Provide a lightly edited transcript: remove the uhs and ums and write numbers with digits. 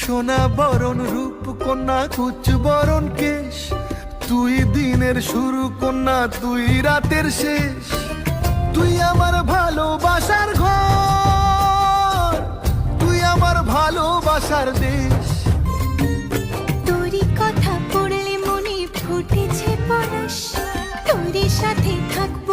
সোনা বরণ রূপ কন্যা কুচ বরণ কেশ, তুই দিনের শুরু কন্যা তুই রাতের শেষ। তুই আমার ভালোবাসার ঘর, তুই আমার ভালোবাসার দেশ। তোরই কথা পড়লে মনে ফুটেছে পরশ, তোরই সাথে থাকবো